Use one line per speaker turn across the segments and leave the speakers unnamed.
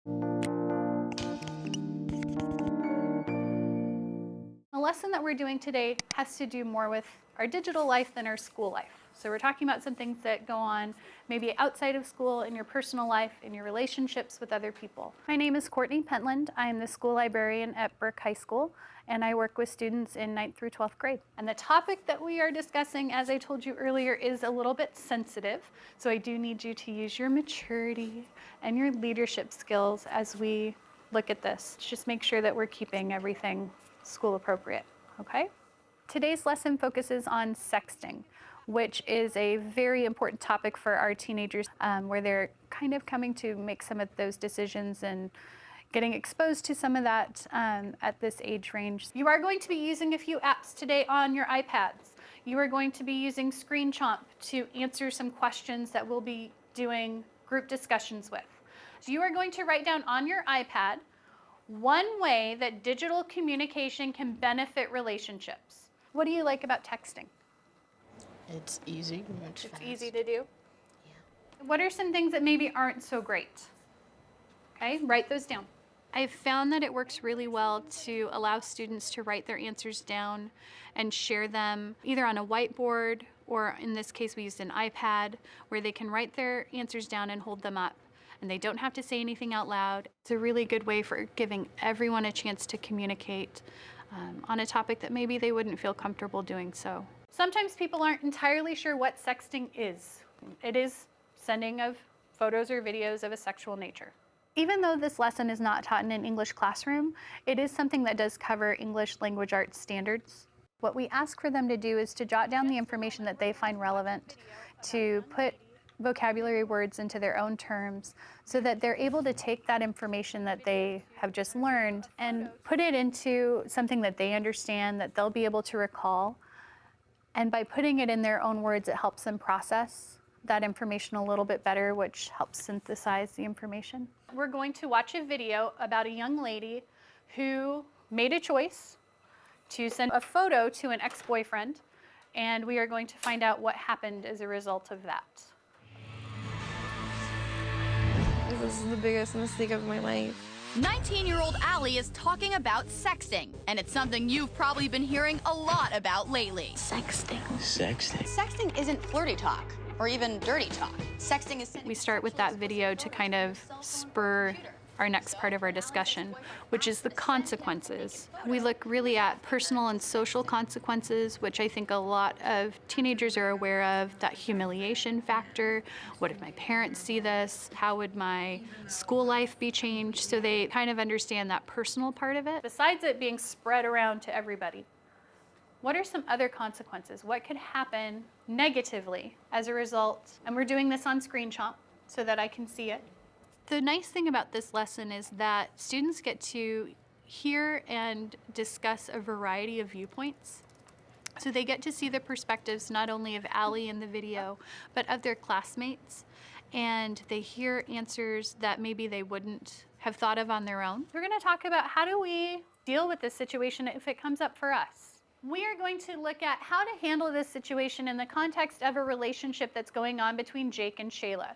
The lesson that we're doing today has to do more with our digital life than our school life. So we're talking about some things that go on maybe outside of school, in your personal life, in your relationships with other people. My name is Courtney Pentland. I am the school librarian at Burke High School, and I work with students in 9th through 12th grade. And the topic that we are discussing, as I told you earlier, is a little bit sensitive. So I do need you to use your maturity and your leadership skills as we look at this. Just make sure that we're keeping everything school appropriate, okay? Today's lesson focuses on sexting, which is a very important topic for our teenagers, where they're kind of coming to make some of those decisions and getting exposed to some of that at this age range. You are going to be using a few apps today on your iPads. You are going to be using Screen Chomp to answer some questions that we'll be doing group discussions with. So you are going to write down on your iPad one way that digital communication can benefit relationships. What do you like about texting?
It's easy.
It's easy to do? Yeah. What are some things that maybe aren't so great? Okay, write those down. I've found that it works really well to allow students to write their answers down and share them either on a whiteboard, or in this case we used an iPad, where they can write their answers down and hold them up. And they don't have to say anything out loud. It's a really good way for giving everyone a chance to communicate on a topic that maybe they wouldn't feel comfortable doing so. Sometimes people aren't entirely sure what sexting is. It is sending of photos or videos of a sexual nature. Even though this lesson is not taught in an English classroom, it is something that does cover English language arts standards. What we ask for them to do is to jot down the information that they find relevant, to put vocabulary words into their own terms, so that they're able to take that information that they have just learned and put it into something that they understand, that they'll be able to recall. And by putting it in their own words, it helps them process that information a little bit better, which helps synthesize the information. We're going to watch a video about a young lady who made a choice to send a photo to an ex-boyfriend, and we are going to find out what happened as a result of that.
This is the biggest mistake of my life.
19-year-old Allie is talking about sexting, and it's something you've probably been hearing a lot about lately.
Sexting.
Sexting isn't flirty talk, or even dirty talk. Sexting is...
We start with that video to kind of spur our next part of our discussion, which is the consequences. We look really at personal and social consequences, which I think a lot of teenagers are aware of, that humiliation factor. What if my parents see this? How would my school life be changed? So they kind of understand that personal part of it. Besides it being spread around to everybody, what are some other consequences? What could happen negatively as a result? And we're doing this on Screen Chomp so that I can see it. The nice thing about this lesson is that students get to hear and discuss a variety of viewpoints. So they get to see the perspectives not only of Allie in the video, but of their classmates. And they hear answers that maybe they wouldn't have thought of on their own. We're gonna talk about how do we deal with this situation if it comes up for us. We are going to look at how to handle this situation in the context of a relationship that's going on between Jake and Shayla.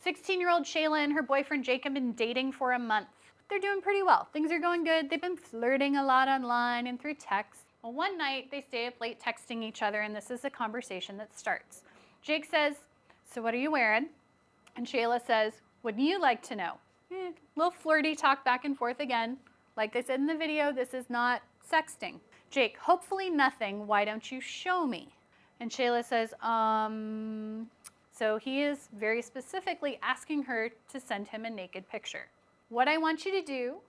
16-year-old Shayla and her boyfriend Jake have been dating for a month. They're doing pretty well. Things are going good. They've been flirting a lot online and through text. Well, one night they stay up late texting each other, and this is the conversation that starts. Jake says, "So what are you wearing?" And Shayla says, "Wouldn't you like to know?" Little flirty talk back and forth again. Like I said in the video, this is not sexting. Jake, "Hopefully nothing. Why don't you show me?" And Shayla says, So he is very specifically asking her to send him a naked picture. What I want you to do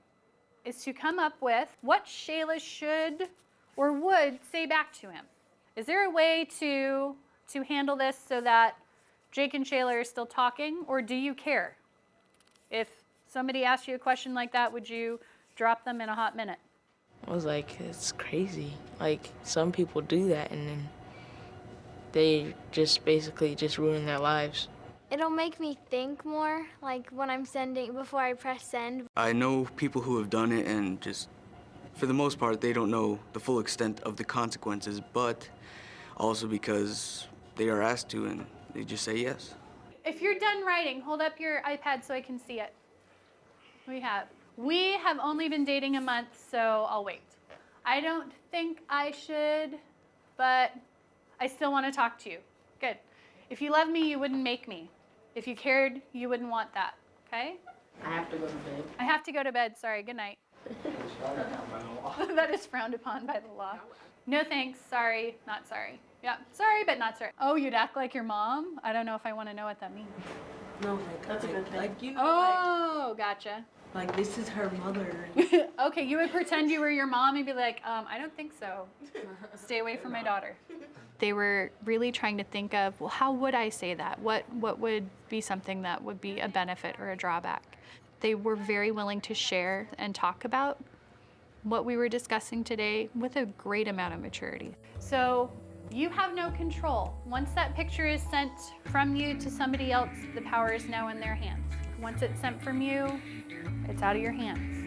is to come up with what Shayla should or would say back to him. Is there a way to handle this so that Jake and Shayla are still talking, or do you care? If somebody asked you a question like that, would you drop them in a hot minute?
I was like, it's crazy. Like, some people do that, and then they just basically just ruin their lives.
It'll make me think more, like when I'm sending, before I press send.
I know people who have done it, and just, for the most part, they don't know the full extent of the consequences, but also because they are asked to, and they just say yes.
If you're done writing, hold up your iPad so I can see it. We have only been dating a month, so I'll wait. I don't think I should, but I still want to talk to you. Good. If you love me, you wouldn't make me. If you cared, you wouldn't want that. Okay?
I have to go to bed.
I have to go to bed. Sorry. Good night. That is frowned upon by the law. No thanks. Sorry. Not sorry. Yeah. Sorry, but not sorry. Oh, you'd act like your mom? I don't know if I want to know what that means.
No, like that's a good thing. Like, you know,
Oh, gotcha.
like this is her mother.
Okay, you would pretend you were your mom and be like, I don't think so. Stay away from my daughter. They were really trying to think of, well, how would I say that? What would be something that would be a benefit or a drawback? They were very willing to share and talk about what we were discussing today with a great amount of maturity. So you have no control. Once that picture is sent from you to somebody else, the power is now in their hands. Once it's sent from you, it's out of your hands.